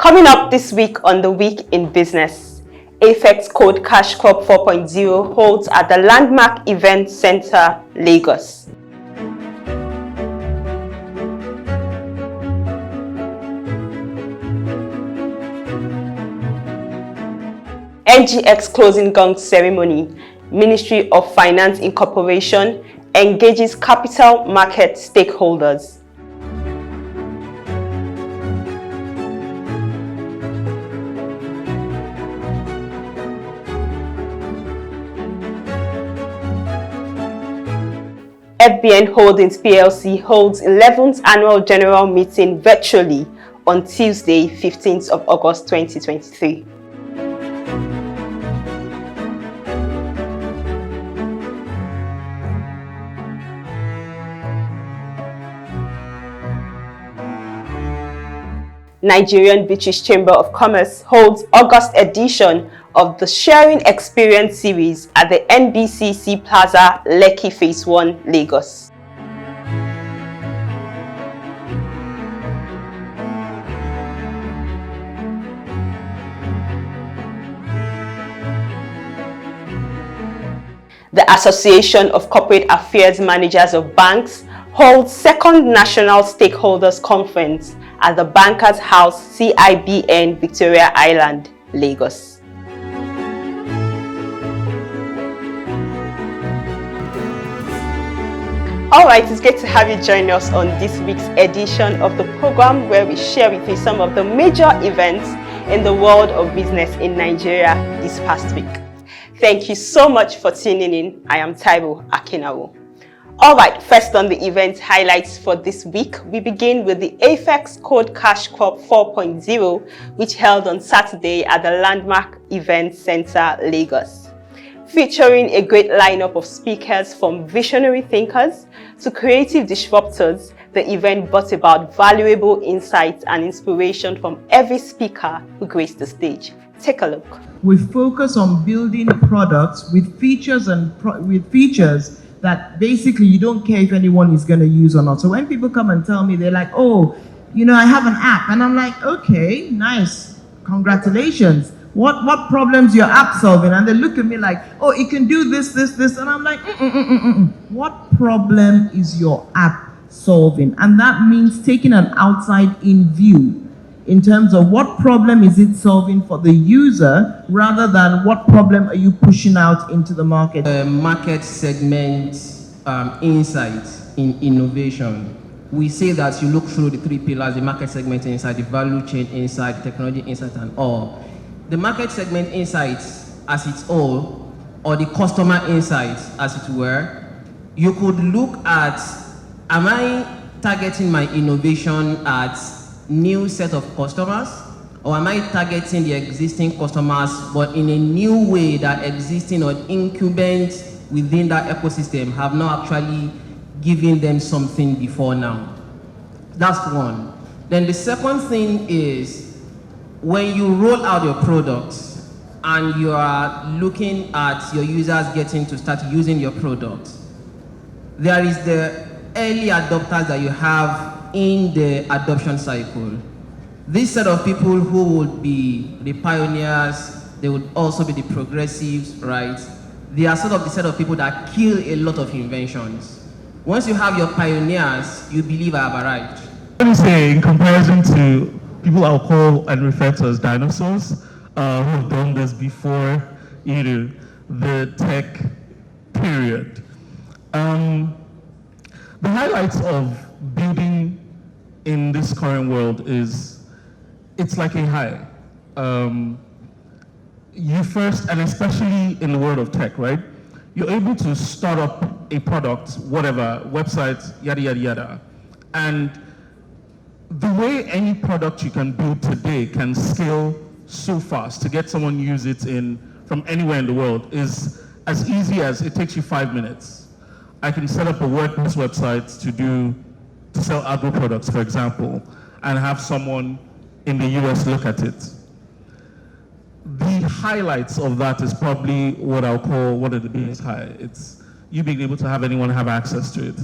Coming up this week on The Week in Business, AFEX Code Cash Crop 4.0 holds at the Landmark Event Center, Lagos. NGX closing Gong ceremony. Ministry of Finance Incorporation engages capital market stakeholders. FBN Holdings PLC holds 11th Annual General Meeting virtually on Tuesday, 15th of August 2023. Nigerian British Chamber of Commerce holds August edition of the Sharing Experience series at the NBCC Plaza, Lekki Phase 1, Lagos. The Association of Corporate Affairs Managers of Banks holds second National Stakeholders Conference at the Bankers House, CIBN, Victoria Island, Lagos. Alright, it's great to have you join us on this week's edition of the program where we share with you some of the major events in the world of business in Nigeria this past week. Thank you so much for tuning in. I am Taiwo Akinawo. Alright, first on the event highlights for this week, we begin with the AFEX Code Cash Crop 4.0, which held on Saturday at the Landmark Event Center, Lagos. Featuring a great lineup of speakers from visionary thinkers to creative disruptors, the event brought about valuable insights and inspiration from every speaker who graced the stage. Take a look. We focus on building products with features that basically you don't care if anyone is going to use or not. So when people come and tell me, they're like, oh, you know, I have an app. And I'm like, okay, nice. Congratulations. What problems your app solving? And they look at me like, oh, it can do this. And I'm like, What problem is your app solving? And that means taking an outside-in view in terms of what problem is it solving for the user rather than what problem are you pushing out into the market. Market segment insights in innovation. We say that you look through the three pillars: the market segment insight, the value chain insight, the technology insight, and all. The market segment insights as its all, or the customer insights as it were, you could look at, am I targeting my innovation at new set of customers, or am I targeting the existing customers but in a new way that existing or incumbents within that ecosystem have not actually given them something before now? That's one. Then the second thing is, when you roll out your products and you are looking at your users getting to start using your product, there is the early adopters that you have in the adoption cycle. This set of people who would be the pioneers, they would also be the progressives, right? They are sort of the set of people that kill a lot of inventions. Once you have your pioneers, you believe I have arrived. Let me say, in comparison to people I'll call and refer to as dinosaurs, who have done this before, the tech period. The highlights of building in this current world is, it's like a high. You first, and especially in the world of tech, right? You're able to start up a product, whatever, website, yada, yada, yada. And the way any product you can build today can scale so fast to get someone to use it from anywhere in the world is as easy as it takes you 5 minutes. I can set up a WordPress website to sell agro products, for example, and have someone in the US look at it. The highlights of that is probably what I'll call one of the biggest high. It's you being able to have anyone have access to it.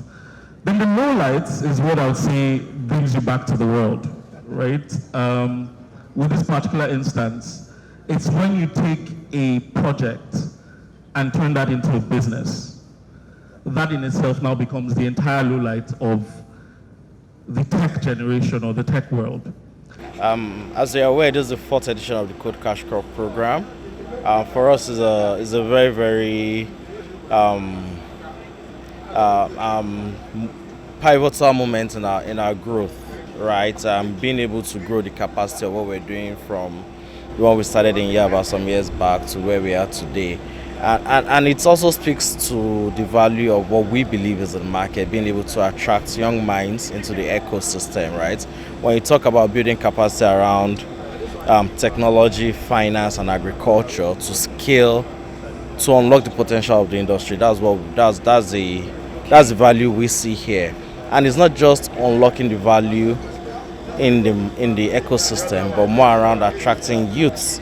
Then the lowlights is what I would say brings you back to the world, right? with this particular instance, it's when you take a project and turn that into a business. That in itself now becomes the entire lowlight of the tech generation or the tech world. As you're aware, this is the 4th edition of the Code Cash Crop program. For us, is a very, very pivotal moment in our growth, right? Being able to grow the capacity of what we're doing from when we started in Yaba some years back to where we are today. And it also speaks to the value of what we believe is in the market, being able to attract young minds into the ecosystem, right? When you talk about building capacity around technology, finance, and agriculture to scale, to unlock the potential of the industry, that's the value we see here. And it's not just unlocking the value in the ecosystem, but more around attracting youths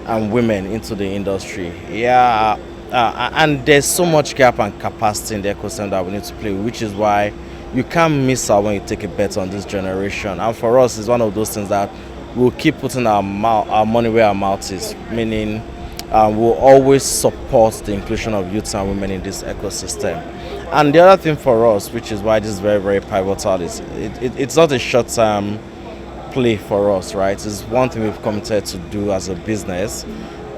and women into the industry. And there's so much gap and capacity in the ecosystem that we need to play with, which is why you can't miss out when you take a bet on this generation. And for us, it's one of those things that we'll keep putting our money where our mouth is, meaning we'll always support the inclusion of youths and women in this ecosystem. And the other thing for us, which is why this is very, very pivotal, is it's not a short-term play for us, right? It's one thing we've committed to do as a business.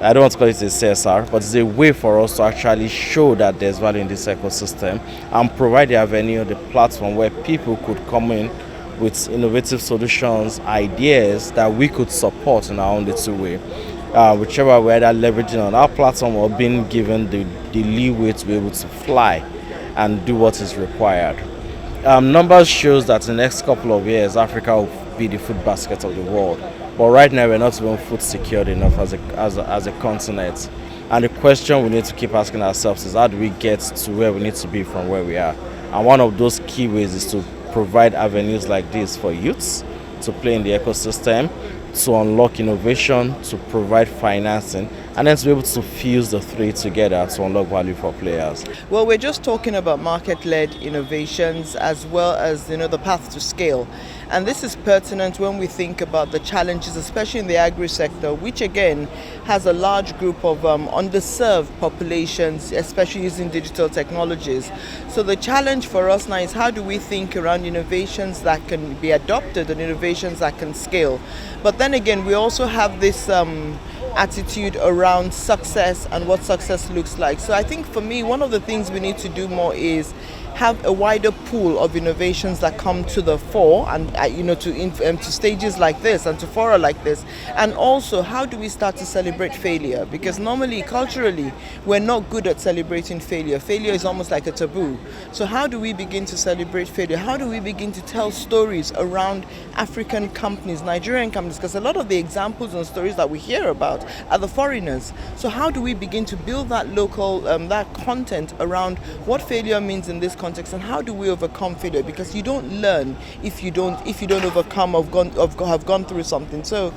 I don't want to call it a CSR, but it's a way for us to actually show that there's value in this ecosystem and provide the avenue, the platform where people could come in with innovative solutions, ideas that we could support in our own little way. Whichever we're either leveraging on our platform or being given the leeway to be able to fly and do what is required. Numbers shows that in the next couple of years, Africa will be the food basket of the world. But right now, we're not even food secured enough as a continent. And the question we need to keep asking ourselves is, how do we get to where we need to be from where we are? And one of those key ways is to provide avenues like this for youths to play in the ecosystem, to unlock innovation, to provide financing, and then to be able to fuse the three together to unlock value for players. Well, we're just talking about market-led innovations as well as, the path to scale. And this is pertinent when we think about the challenges, especially in the agri-sector, which again has a large group of underserved populations, especially using digital technologies. So the challenge for us now is, how do we think around innovations that can be adopted and innovations that can scale? But then again, we also have this attitude around success and what success looks like. So I think for me, one of the things we need to do more is have a wider pool of innovations that come to the fore and to stages like this and to fora like this. And also, how do we start to celebrate failure? Because normally, culturally, we're not good at celebrating failure. Failure is almost like a taboo. So how do we begin to celebrate failure? How do we begin to tell stories around African companies, Nigerian companies? Because a lot of the examples and stories that we hear about are the foreigners. So how do we begin to build that local, that content around what failure means in this context, and how do we overcome failure? Because you don't learn if you don't overcome have gone through something. So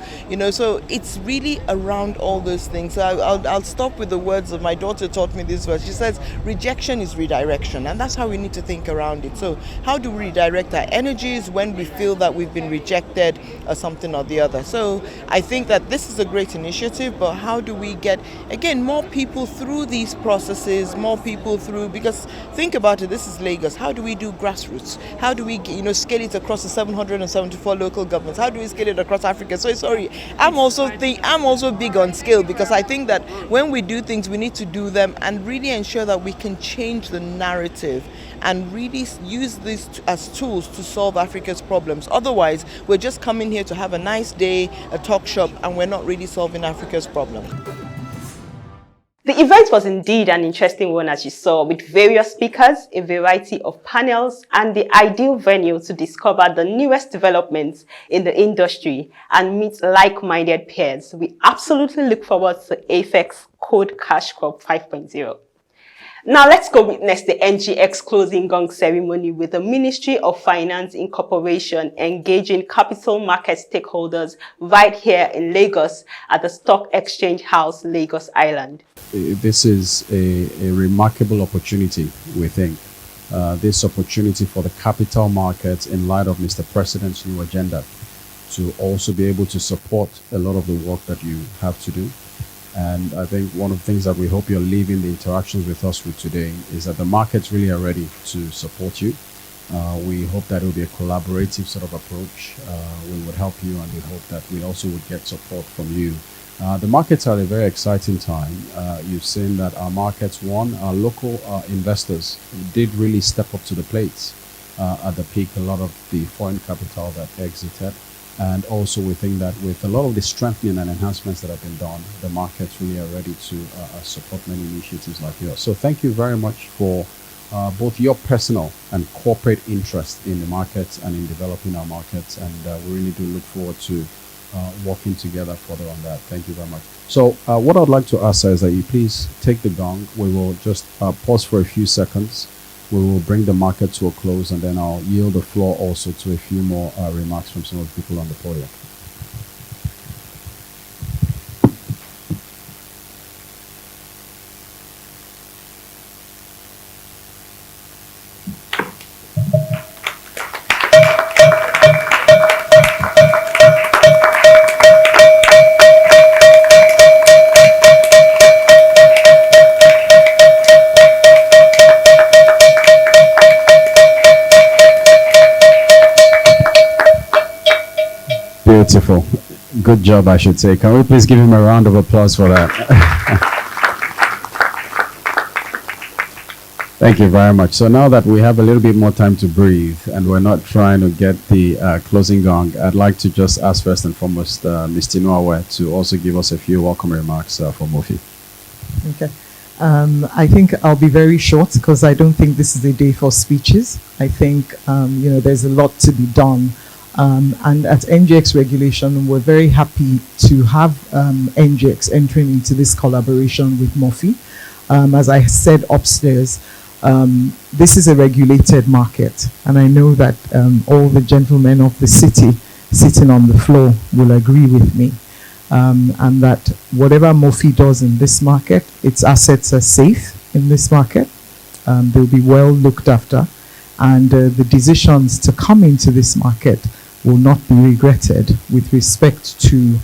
so it's really around all those things. So I'll stop with the words of my daughter taught me this verse. She says, rejection is redirection, and that's how we need to think around it. So how do we redirect our energies when we feel that we've been rejected or something or the other? So I think that this is a great initiative, but how do we get, again, more people through these processes, more people through, because think about it, this is Lagos. How do we do grassroots? How do we scale it across the 774 local governments? How do we scale it across Africa? So sorry, I'm also big on scale, because I think that when we do things, we need to do them and really ensure that we can change the narrative and really use these as tools to solve Africa's problems. Otherwise, we're just coming here to have a nice day, a talk shop, and we're not really solving Africa's problems. The event was indeed an interesting one, as you saw, with various speakers, a variety of panels, and the ideal venue to discover the newest developments in the industry and meet like-minded peers. We absolutely look forward to AFEX Code Cash Crop 5.0. Now let's go witness the NGX closing gong ceremony with the Ministry of Finance Incorporation engaging capital market stakeholders right here in Lagos at the Stock Exchange House, Lagos Island. This is a remarkable opportunity, we think. This opportunity for the capital markets in light of Mr. President's new agenda to also be able to support a lot of the work that you have to do. And I think one of the things that we hope you're leaving the interactions with us with today is that the markets really are ready to support you. We hope that it will be a collaborative sort of approach. We would help you, and we hope that we also would get support from you. The markets are at a very exciting time. You've seen that our markets, our local investors did really step up to the plate at the peak. A lot of the foreign capital that exited. And also we think that with a lot of the strengthening and enhancements that have been done, the markets really are ready to support many initiatives like yours. So thank you very much for both your personal and corporate interest in the markets and in developing our markets. And we really do look forward to working together further on that. Thank you very much. So what I'd like to ask is that you please take the gong. We will just pause for a few seconds. We will bring the market to a close, and then I'll yield the floor also to a few more remarks from some of the people on the podium. Beautiful. Good job, I should say. Can we please give him a round of applause for that? Thank you very much. So now that we have a little bit more time to breathe and we're not trying to get the closing gong, I'd like to just ask first and foremost Ms. Tinuawe to also give us a few welcome remarks for MOFI. Okay. I think I'll be very short because I don't think this is a day for speeches. I think, there's a lot to be done. And at NGX Regulation, we're very happy to have NGX entering into this collaboration with MOFI. As I said upstairs, this is a regulated market, and I know that all the gentlemen of the city sitting on the floor will agree with me, and that whatever MOFI does in this market, its assets are safe in this market. They'll be well looked after, and the decisions to come into this market will not be regretted with respect to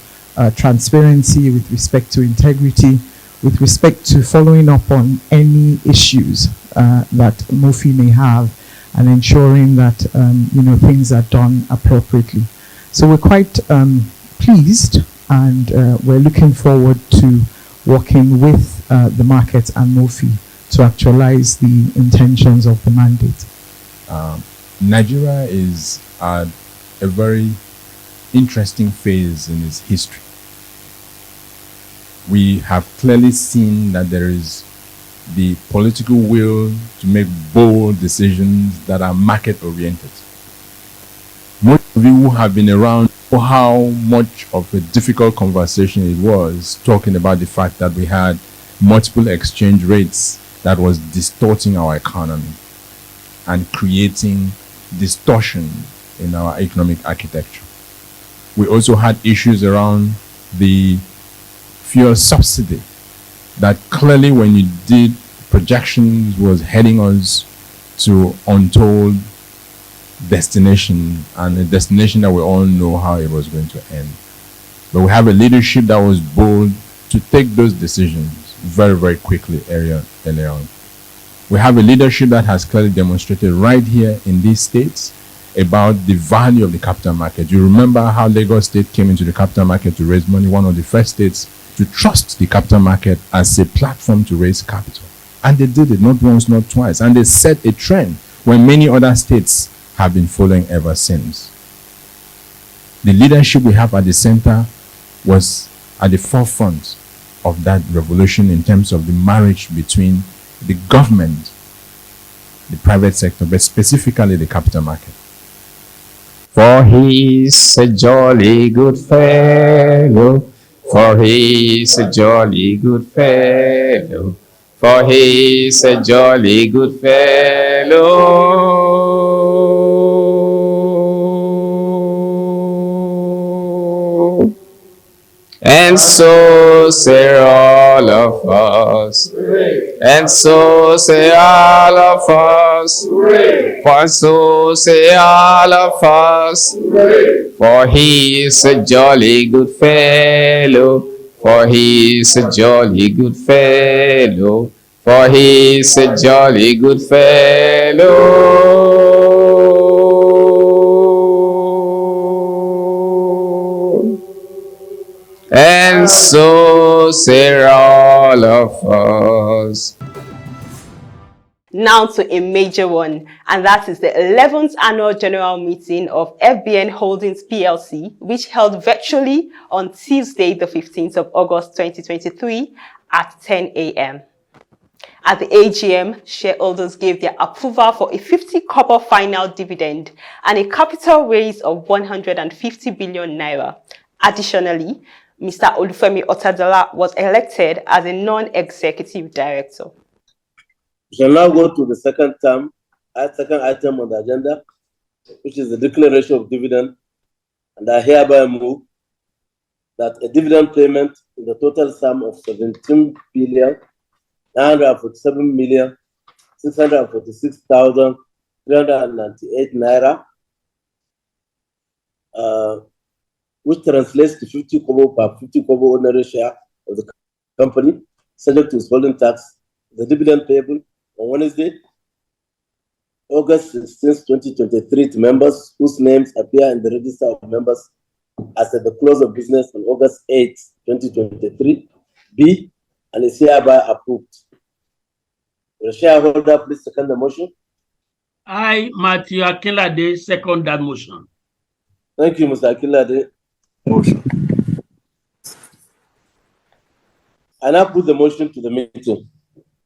transparency, with respect to integrity, with respect to following up on any issues that MOFI may have, and ensuring that things are done appropriately. So we're quite pleased, and we're looking forward to working with the market and MOFI to actualize the intentions of the mandate. Nigeria is at a very interesting phase in its history. We have clearly seen that there is the political will to make bold decisions that are market-oriented. Most of you who have been around know how much of a difficult conversation it was talking about the fact that we had multiple exchange rates that was distorting our economy and creating distortion in our economic architecture. We also had issues around the fuel subsidy that clearly, when you did projections, was heading us to untold destination, and a destination that we all know how it was going to end. But we have a leadership that was bold to take those decisions very, very quickly earlier on. We have a leadership that has clearly demonstrated right here in these states about the value of the capital market. You remember how Lagos State came into the capital market to raise money, one of the first states to trust the capital market as a platform to raise capital. And they did it, not once, not twice. And they set a trend when many other states have been following ever since. The leadership we have at the center was at the forefront of that revolution in terms of the marriage between the government, the private sector, but specifically the capital market. For he's a jolly good fellow, for he's a jolly good fellow, for he's a jolly good fellow. And so say all of us, and so say all of us, for so say all of us, For he is a jolly good fellow. For he is a jolly good fellow. For he is a jolly good fellow. And so say all of us. Now to a major one, and that is the 11th Annual General Meeting of FBN Holdings PLC, which held virtually on Tuesday, the 15th of August 2023 at 10 a.m. At the AGM, shareholders gave their approval for a 50 copper final dividend and a capital raise of 150 billion naira. Additionally, Mr. Olufemi Otadola was elected as a non-executive director. We shall now go to the second item on the agenda, which is the declaration of dividend, and I hereby move that a dividend payment in the total sum of 17,947,646,398 naira, which translates to 50 kobo per 50 kobo ordinary share of the company, subject to withholding tax, the dividend payable on Wednesday, August 16, 2023, to members whose names appear in the register of members as at the close of business on August 8, 2023, B, and is hereby approved. Will the shareholder please second the motion? I, Matthew Akinlade, second that motion. Thank you, Mr. Akinlade. Motion. I now put the motion to the meeting.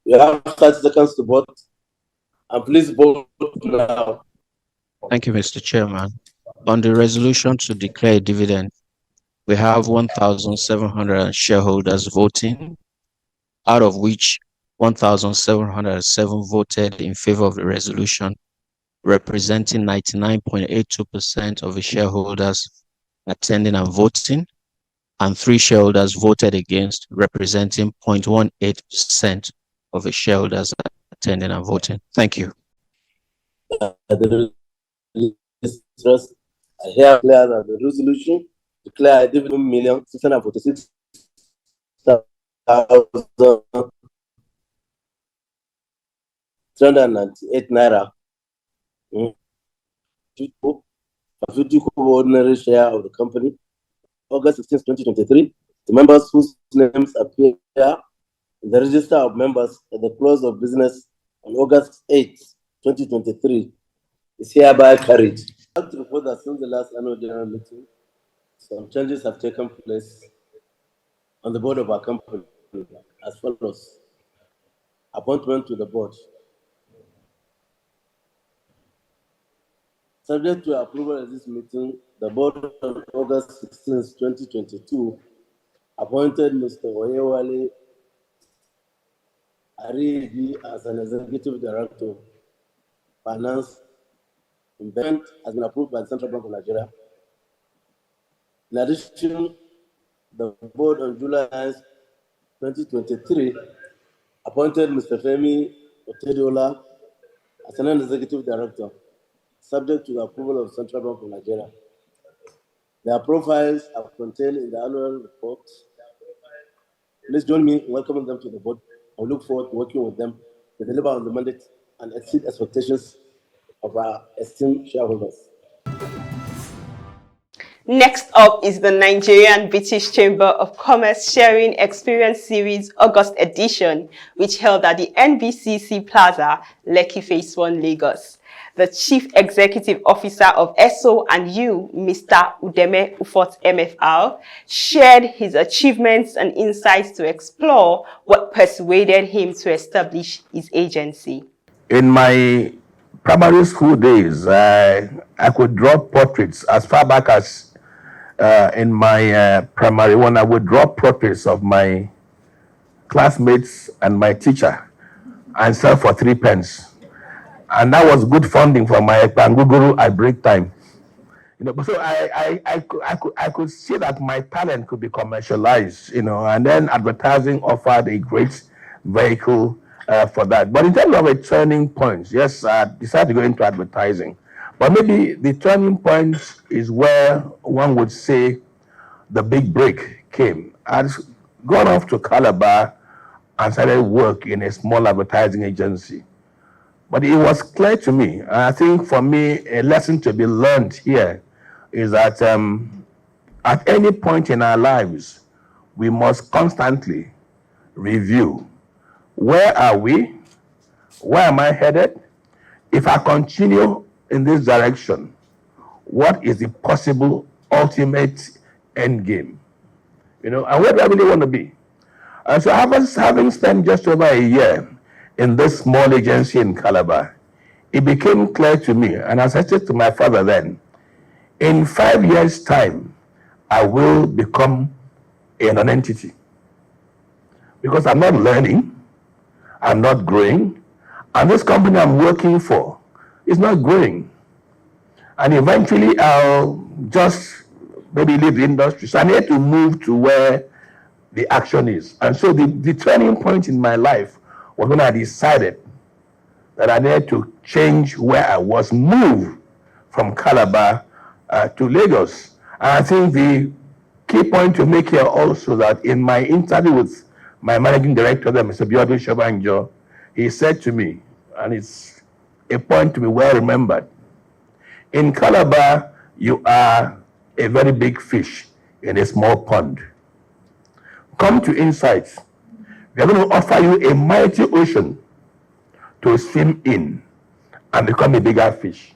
You have 30 seconds to vote, and please vote now. Thank you, Mr. Chairman. On the resolution to declare a dividend, we have 1,700 shareholders voting, out of which 1,707 voted in favor of the resolution, representing 99.82% of the shareholders attending and voting, and 3 shareholders voted against, representing 0.18% of the shareholders attending and voting. Thank you. I hereby declare the resolution declare a dividend 1,646,398 naira. 50 ordinary share of the company, August 16, 2023. The members whose names appear in the register of members at the close of business on August 8, 2023, is hereby carried. I have to report that since the last annual general meeting, some changes have taken place on the board of our company as follows. Appointment to the board. Subject to approval at this meeting, the board on August 16, 2022, appointed Mr. Oyewale Arigi as an executive director. Finance investment has been approved by the Central Bank of Nigeria. In addition, the board on July 2023 appointed Mr. Femi Otedola as an executive director, subject to the approval of the Central Bank of Nigeria. Their profiles are contained in the annual report. Please join me in welcoming them to the board. I look forward to working with them to deliver on the mandate and exceed expectations of our esteemed shareholders. Next up is the Nigerian British Chamber of Commerce Sharing Experience Series August edition, which held at the NBCC Plaza, Lekki Phase 1, Lagos. The Chief Executive Officer of SO&U, Mr. Udeme Ufot MFR, shared his achievements and insights to explore what persuaded him to establish his agency. In my primary school days, I could draw portraits as far back as in my primary one. I would draw portraits of my classmates and my teacher and sell for 3 pence. And that was good funding for my Panguguru at break time. So I could see that my talent could be commercialized, and then advertising offered a great vehicle for that. But in terms of a turning point, yes, I decided to go into advertising. But maybe the turning point is where one would say the big break came. I'd gone off to Calabar and started work in a small advertising agency. But it was clear to me, and I think for me, a lesson to be learned here is that at any point in our lives, we must constantly review. Where are we? Where am I headed? If I continue in this direction, what is the possible ultimate end game? You know, and where do I really want to be? And so having spent just over a year in this small agency in Calabar, it became clear to me, and as I said to my father then, in 5 years' time, I will become a non-entity. Because I'm not learning, I'm not growing, and this company I'm working for is not growing. And eventually I'll just maybe leave the industry. So I need to move to where the action is. And so the turning point in my life was when I decided that I needed to change where I was, move from Calabar to Lagos. And I think the key point to make here also that in my interview with my managing director there, Mr. Biodun Shobanjo, he said to me, and it's a point to be well remembered, in Calabar, you are a very big fish in a small pond. Come to Insights. We are going to offer you a mighty ocean to swim in and become a bigger fish.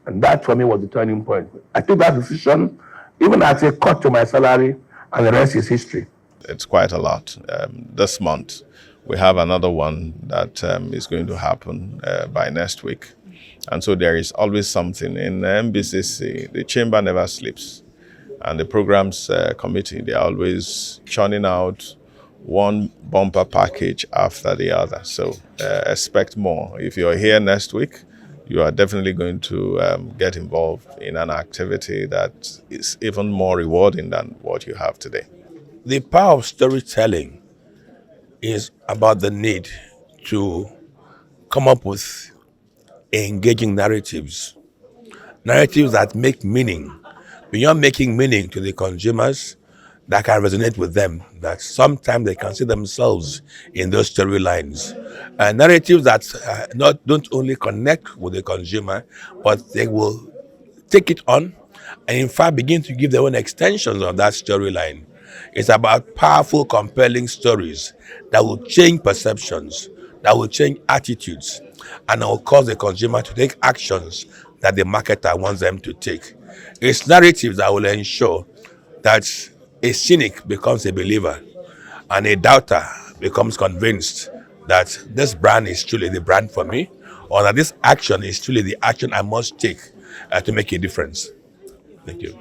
And that for me was the turning point. I took that decision, even at a cut to my salary, and the rest is history. It's quite a lot. This month, we have another one that is going to happen by next week. And so there is always something. In NBCC, the chamber never sleeps. And the programs committee, they're always churning out one bumper package after the other. So expect more. If you're here next week, you are definitely going to get involved in an activity that is even more rewarding than what you have today. The power of storytelling is about the need to come up with engaging narratives that make meaning, beyond making meaning to the consumers, that can resonate with them, that sometimes they can see themselves in those storylines. Narratives that don't only connect with the consumer, but they will take it on and in fact begin to give their own extensions of that storyline. It's about powerful, compelling stories that will change perceptions, that will change attitudes, and that will cause the consumer to take actions that the marketer wants them to take. It's narratives that will ensure that a cynic becomes a believer and a doubter becomes convinced that this brand is truly the brand for me, or that this action is truly the action I must take to make a difference. Thank you.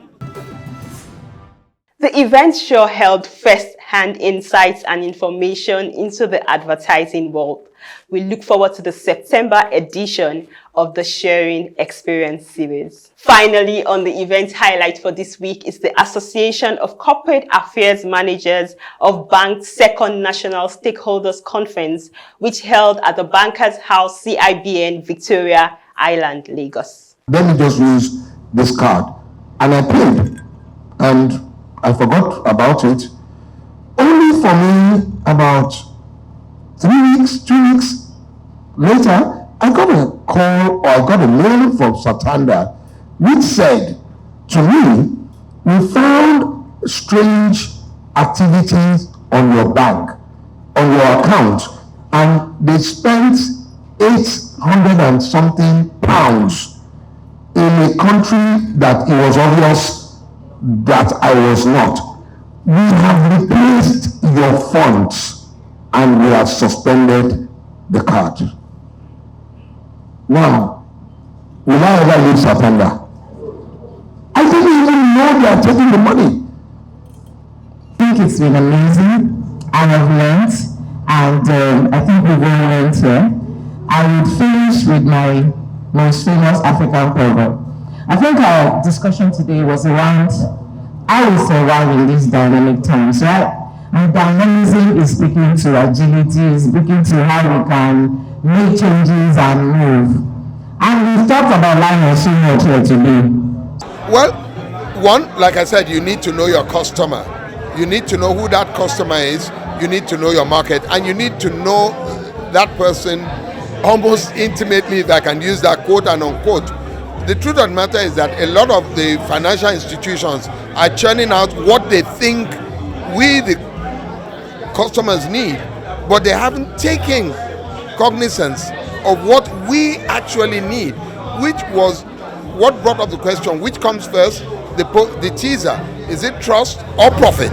The event sure held first-hand insights and information into the advertising world. We look forward to the September edition of the Sharing Experience series. Finally, on the event highlight for this week is the Association of Corporate Affairs Managers of Banks' second National Stakeholders Conference, which held at the Bankers House, CIBN, Victoria Island, Lagos. Let me just use this card. And I paid. And I forgot about it. Only for me, about 2 weeks later, I got a call or I got a mail from Santander which said to me, we found strange activities on your bank, on your account, and they spent 800 and something pounds in a country that it was obvious that I was not. We have replaced your funds and we have suspended the card. Now, will I ever leave Santander? I didn't even know they are taking the money. I think it's been amazing. I have learned, and I think we've all learned here. I would finish with my most famous African proverb. I think our discussion today was around how we survive in these dynamic times, right? And dynamism is speaking to agility, is speaking to how we can make changes and move. And we've talked about line machine here today. Well, one, like I said, you need to know your customer. You need to know who that customer is. You need to know your market, and you need to know that person almost intimately, if I can use that quote and unquote. The truth of the matter is that a lot of the financial institutions are churning out what they think we, the customers, need, but they haven't taken cognizance of what we actually need, which was what brought up the question, which comes first, the teaser. Is it trust or profit?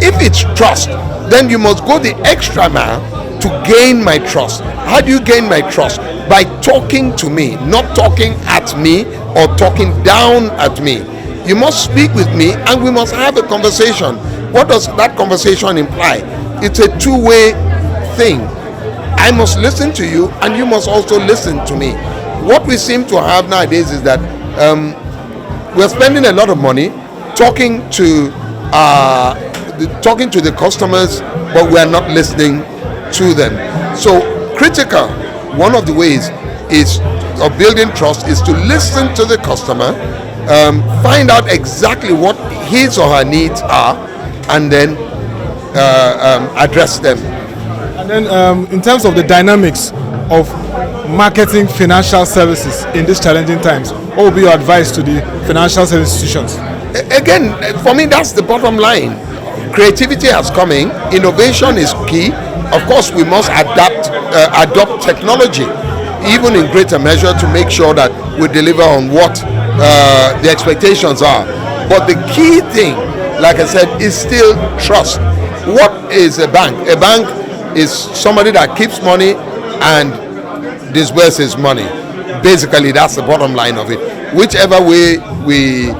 If it's trust, then you must go the extra mile to gain my trust. How do you gain my trust? By talking to me, not talking at me or talking down at me. You must speak with me and we must have a conversation. What does that conversation imply? It's a two-way thing. I must listen to you and you must also listen to me. What we seem to have nowadays is that we're spending a lot of money talking to the customers, but we're not listening to them. So critical, one of the ways of building trust is to listen to the customer, find out exactly what his or her needs are, and then address them. And then in terms of the dynamics of marketing financial services in these challenging times, what will be your advice to the financial service institutions? Again, for me, that's the bottom line. Creativity has come in. Innovation is key. Of course, we must adopt technology, even in greater measure, to make sure that we deliver on what the expectations are. But the key thing, like I said, is still trust. What is a bank? A bank is somebody that keeps money and disburses money. Basically, that's the bottom line of it. Whichever way we,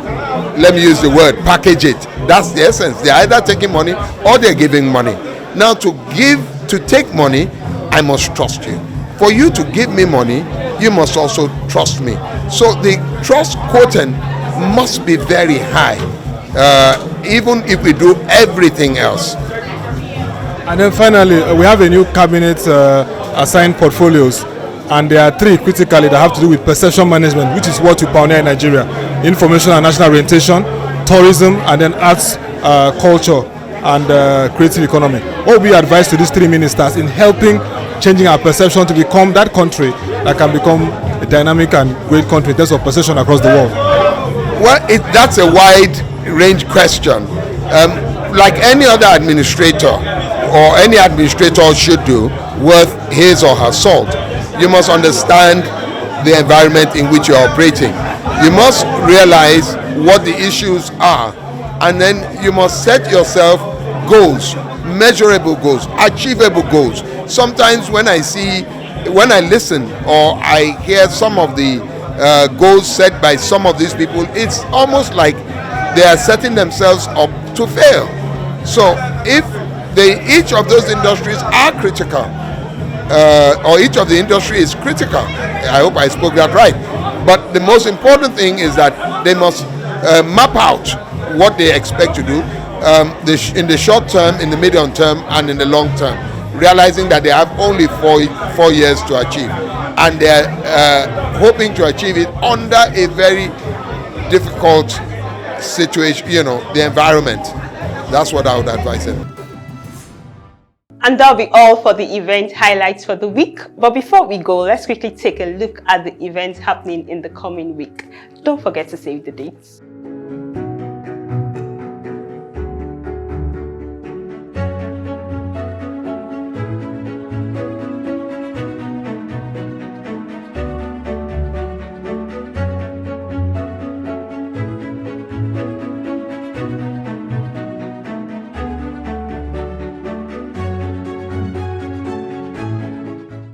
let me use the word, package it, that's the essence. They're either taking money or they're giving money. Now, to take money, I must trust you. For you to give me money, you must also trust me. So the trust quotient must be very high, even if we do everything else. And then finally, we have a new cabinet assigned portfolios, and there are three critically that have to do with perception management, which is what we pioneer in Nigeria: information and national orientation, tourism, and then arts, culture, and creative economy. What would be your advice to these three ministers in helping changing our perception to become that country that can become a dynamic and great country in terms of perception across the world? Well, that's a wide range question. Like any other administrator, or any administrator should do, worth his or her salt, you must understand the environment in which you're operating. You must realize what the issues are, and then you must set yourself goals, measurable goals, achievable goals. Sometimes when I listen or I hear some of the goals set by some of these people, it's almost like they are setting themselves up to fail. So if each of those industries are critical, or each of the industry is critical, I hope I spoke that right, but the most important thing is that they must map out what they expect to do in the short term, in the medium term, and in the long term, realizing that they have only 4 years to achieve, and they're hoping to achieve it under a very difficult situation, the environment. That's what I would advise them. And that'll be all for the event highlights for the week. But before we go, let's quickly take a look at the events happening in the coming week. Don't forget to save the dates.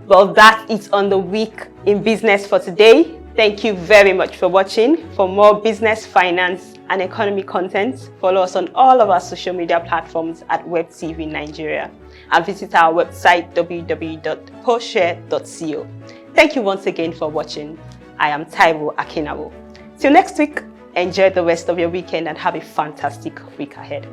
Well, that is on the week in business for today. Thank you very much for watching. For more business, finance, and economy content, follow us on all of our social media platforms at WebTV Nigeria and visit our website www.postshare.co. Thank you once again for watching. I am Taiwo Akinawo. Till next week, enjoy the rest of your weekend and have a fantastic week ahead.